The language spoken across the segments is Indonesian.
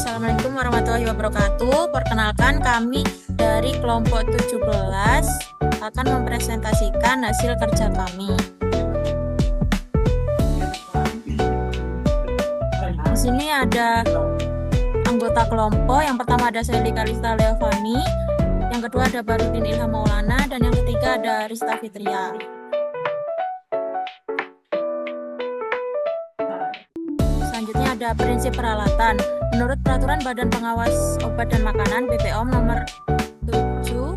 Assalamualaikum warahmatullahi wabarakatuh. Perkenalkan, kami dari kelompok 17 akan mempresentasikan hasil kerja kami. Di sini ada anggota kelompok. Yang pertama ada Sally Kalista Leovani, yang kedua ada Barudin Ilham Maulana, dan yang ketiga ada Rista Fitria. Selanjutnya ada prinsip peralatan. Menurut Peraturan Badan Pengawas Obat dan Makanan (BPOM) nomor 7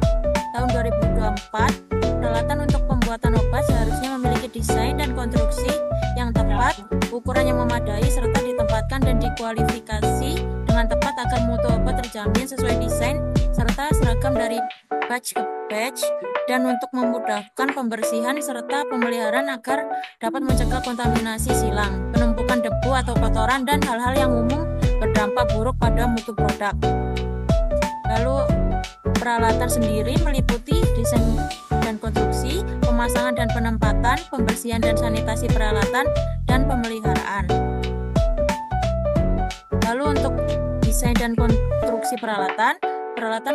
tahun 2024, peralatan untuk pembuatan obat seharusnya memiliki desain dan konstruksi yang tepat, ukuran yang memadai, serta ditempatkan dan dikualifikasi dengan tepat agar mutu obat terjamin sesuai desain serta seragam dari batch ke batch, dan untuk memudahkan pembersihan serta pemeliharaan agar dapat mencegah kontaminasi silang, penumpukan debu atau kotoran, dan hal-hal yang umum berdampak buruk pada mutu produk. Lalu peralatan sendiri meliputi desain dan konstruksi, pemasangan dan penempatan, pembersihan dan sanitasi peralatan, dan pemeliharaan. Lalu untuk desain dan konstruksi peralatan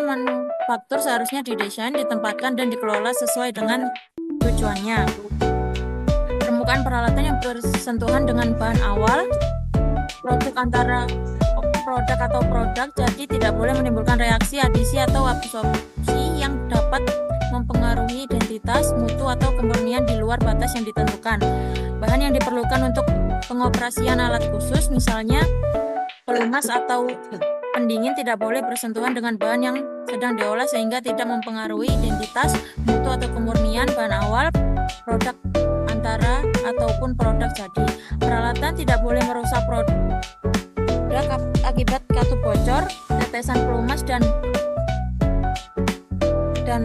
manufaktur seharusnya didesain, ditempatkan, dan dikelola sesuai dengan tujuannya. Permukaan peralatan yang bersentuhan dengan bahan awal produk antara produk atau produk, jadi tidak boleh menimbulkan reaksi adisi atau absorpsi yang dapat mempengaruhi identitas, mutu, atau kemurnian di luar batas yang ditentukan. Bahan yang diperlukan untuk pengoperasian alat khusus, misalnya pelumas atau pendingin, tidak boleh bersentuhan dengan bahan yang sedang diolah sehingga tidak mempengaruhi identitas, mutu, atau kemurnian bahan awal, produk antara, ataupun produk jadi. Peralatan tidak boleh merusak produk akibat katup bocor, tetesan pelumas, dan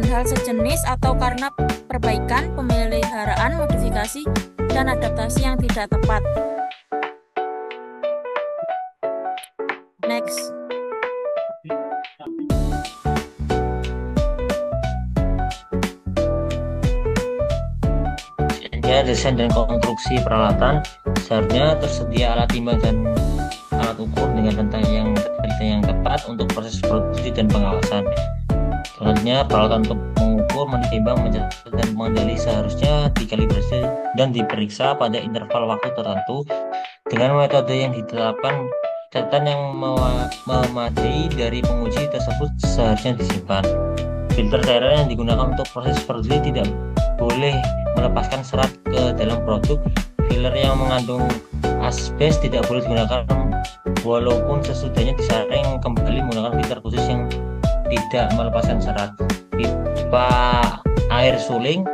hal sejenis, atau karena perbaikan, pemeliharaan, modifikasi, dan adaptasi yang tidak tepat. Next. Desain dan konstruksi peralatan seharusnya tersedia alat timbang dan alat ukur dengan rentang yang tepat untuk proses produksi dan pengawasan. Selanjutnya, peralatan untuk mengukur, menimbang, mencatat, dan mengendali seharusnya dikalibrasi dan diperiksa pada interval waktu tertentu dengan metode yang ditetapkan. Catatan yang memadai dari penguji tersebut seharusnya disimpan. Filter cairan yang digunakan untuk proses produksi tidak boleh melepaskan serat ke dalam produk. Filler yang mengandung asbes tidak boleh digunakan walaupun sesudahnya disaring kembali menggunakan filter khusus yang tidak melepaskan serat. Pipa air suling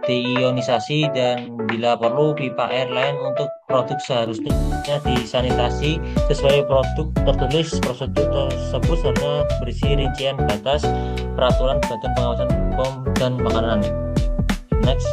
deionisasi, dan bila perlu pipa air lain untuk produk seharusnya disanitasi sesuai produk tertulis. Prosedur tersebut seharusnya berisi rincian batas peraturan Badan Pengawasan POM dan Makanan. Next.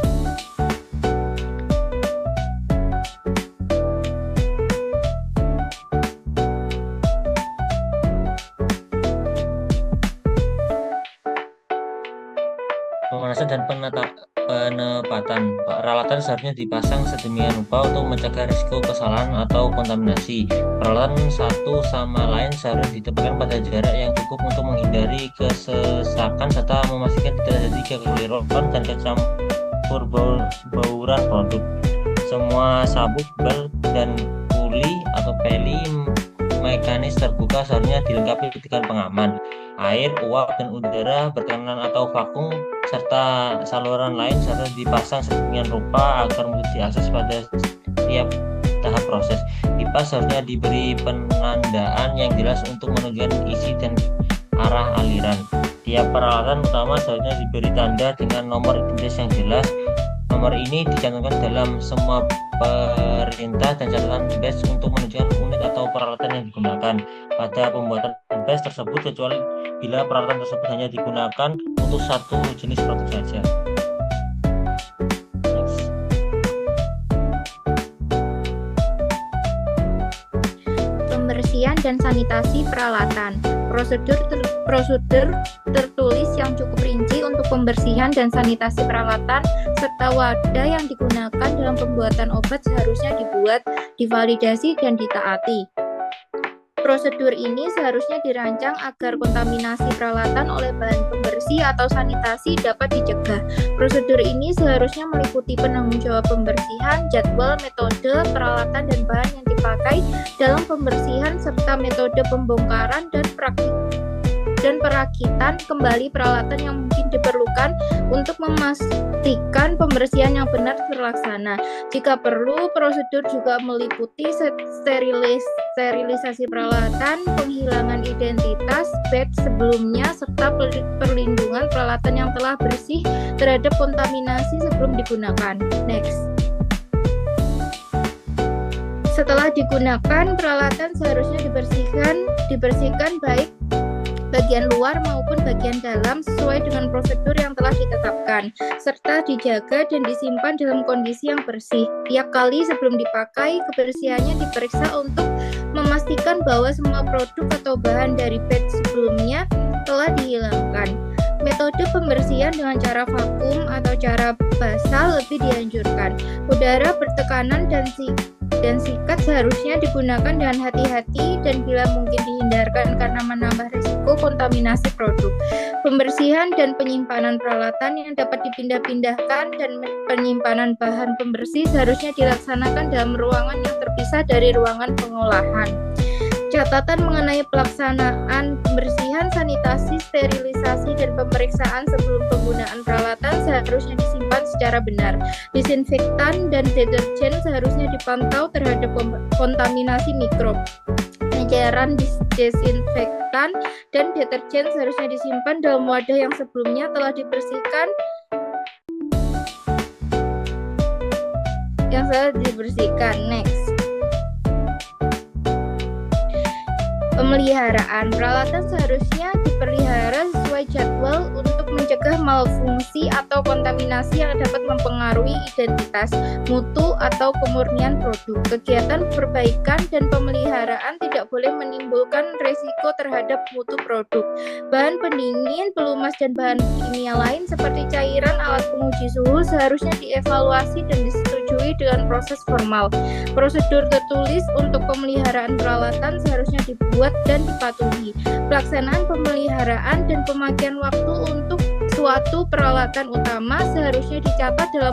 Pemanasan dan penempatan peralatan seharusnya dipasang sedemikian rupa untuk mencegah risiko kesalahan atau kontaminasi. Peralatan satu sama lain seharusnya ditempatkan pada jarak yang cukup untuk menghindari kesesakan serta memastikan tidak terjadi kekeliruan dan kecampur bauran produk. Semua sabuk, bel, dan puli atau peli mekanis terbuka seharusnya dilengkapi dengan pengaman air, uap, dan udara bertekanan atau vakum, serta saluran lain seharusnya dipasang sedemikian rupa agar mudah diakses pada setiap tahap proses. Pipa seharusnya diberi penandaan yang jelas untuk menunjukkan isi dan arah aliran. Tiap peralatan utama seharusnya diberi tanda dengan nomor identitas yang jelas. Nomor ini dicantumkan dalam semua perintah dan catatan batch untuk menunjukkan unit atau peralatan yang digunakan pada pembuatan batch tersebut, kecuali bila peralatan tersebut hanya digunakan untuk satu jenis produk saja. Pembersihan dan sanitasi peralatan. Prosedur tertulis yang cukup rinci untuk pembersihan dan sanitasi peralatan serta wadah yang digunakan dalam pembuatan obat seharusnya dibuat, divalidasi, dan ditaati. Prosedur ini seharusnya dirancang agar kontaminasi peralatan oleh bahan pembersih atau sanitasi dapat dicegah. Prosedur ini seharusnya meliputi penanggung jawab pembersihan, jadwal, metode, peralatan, dan bahan yang dipakai dalam pembersihan, serta metode pembongkaran dan perakitan kembali peralatan yang mungkin diperlukan untuk memastikan pembersihan yang benar terlaksana. Jika perlu, prosedur juga meliputi sterilisasi peralatan, penghilangan identitas batch sebelumnya, serta perlindungan peralatan yang telah bersih terhadap kontaminasi sebelum digunakan. Next. Setelah digunakan, peralatan seharusnya dibersihkan baik bagian luar maupun bagian dalam sesuai dengan prosedur yang telah ditetapkan, serta dijaga dan disimpan dalam kondisi yang bersih. Tiap kali sebelum dipakai, kebersihannya diperiksa untuk memastikan bahwa semua produk atau bahan dari batch sebelumnya telah dihilangkan. Metode pembersihan dengan cara vakum atau cara basah lebih dianjurkan. Udara bertekanan dan sikat seharusnya digunakan dengan hati-hati dan bila mungkin dihindarkan karena menambah risiko kontaminasi produk. Pembersihan dan penyimpanan peralatan yang dapat dipindah-pindahkan dan penyimpanan bahan pembersih seharusnya dilaksanakan dalam ruangan yang terpisah dari ruangan pengolahan. Catatan mengenai pelaksanaan pembersihan, sanitasi, sterilisasi, dan pemeriksaan sebelum penggunaan peralatan seharusnya disimpan secara benar. Disinfektan dan deterjen seharusnya dipantau terhadap kontaminasi mikrob. Cairan desinfektan dan deterjen seharusnya disimpan dalam wadah yang sebelumnya telah dibersihkan Next. Pemeliharaan peralatan seharusnya dipelihara sesuai jadwal untuk mencegah malfungsi atau kontaminasi yang dapat mempengaruhi identitas, mutu, atau kemurnian produk. Kegiatan perbaikan dan pemeliharaan tidak boleh menimbulkan risiko terhadap mutu produk. Bahan pendingin, pelumas, dan bahan kimia lain seperti cairan, alat penguji suhu seharusnya dievaluasi dan disetujui dengan proses formal. Prosedur tertulis untuk pemeliharaan peralatan seharusnya dibuat dan dipatuhi. Pelaksanaan pemeliharaan dan pemakaian waktu untuk suatu peralatan utama seharusnya dicatat dalam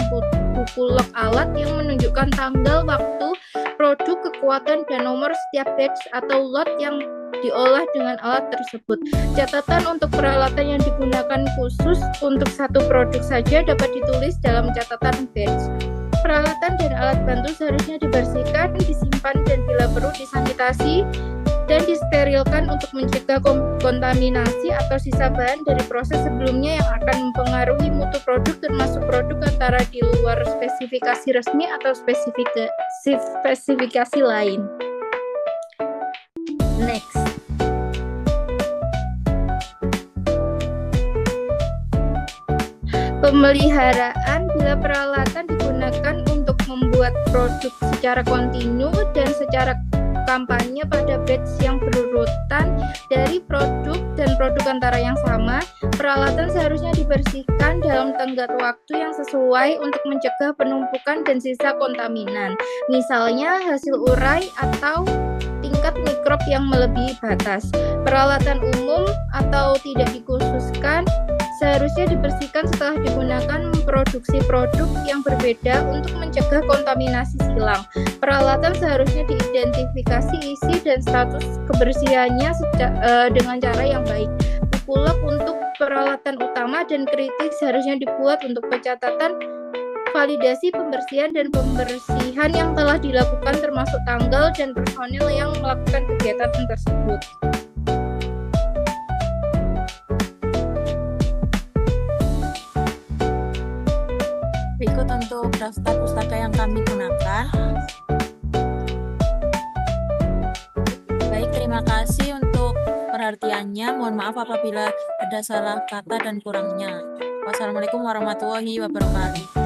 buku log alat yang menunjukkan tanggal, waktu, produk, kekuatan, dan nomor setiap batch atau lot yang diolah dengan alat tersebut. Catatan untuk peralatan yang digunakan khusus untuk satu produk saja dapat ditulis dalam catatan batch. Peralatan dan alat bantu seharusnya dibersihkan, disimpan, dan bila perlu disanitasi dan disterilkan untuk mencegah kontaminasi atau sisa bahan dari proses sebelumnya yang akan mempengaruhi mutu produk, termasuk produk antara di luar spesifikasi resmi atau spesifikasi lain. Next. Pemeliharaan bila peralatan digunakan untuk membuat produk secara kontinu dan secara kampanye pada batch yang berurutan dari produk dan produk antara yang sama, peralatan seharusnya dibersihkan dalam tenggat waktu yang sesuai untuk mencegah penumpukan dan sisa kontaminan, misalnya hasil urai atau tingkat mikrob yang melebihi batas. Peralatan umum atau tidak dikhususkan seharusnya dibersihkan setelah digunakan memproduksi produk yang berbeda untuk mencegah kontaminasi silang. Peralatan seharusnya diidentifikasi isi dan status kebersihannya dengan cara yang baik. Buku log untuk peralatan utama dan kritis seharusnya dibuat untuk pencatatan validasi pembersihan dan pembersihan yang telah dilakukan, termasuk tanggal dan personil yang melakukan kegiatan tersebut. Berikut untuk daftar pustaka yang kami gunakan. Baik, terima kasih untuk perhatiannya. Mohon maaf apabila ada salah kata dan kurangnya. Wassalamualaikum warahmatullahi wabarakatuh.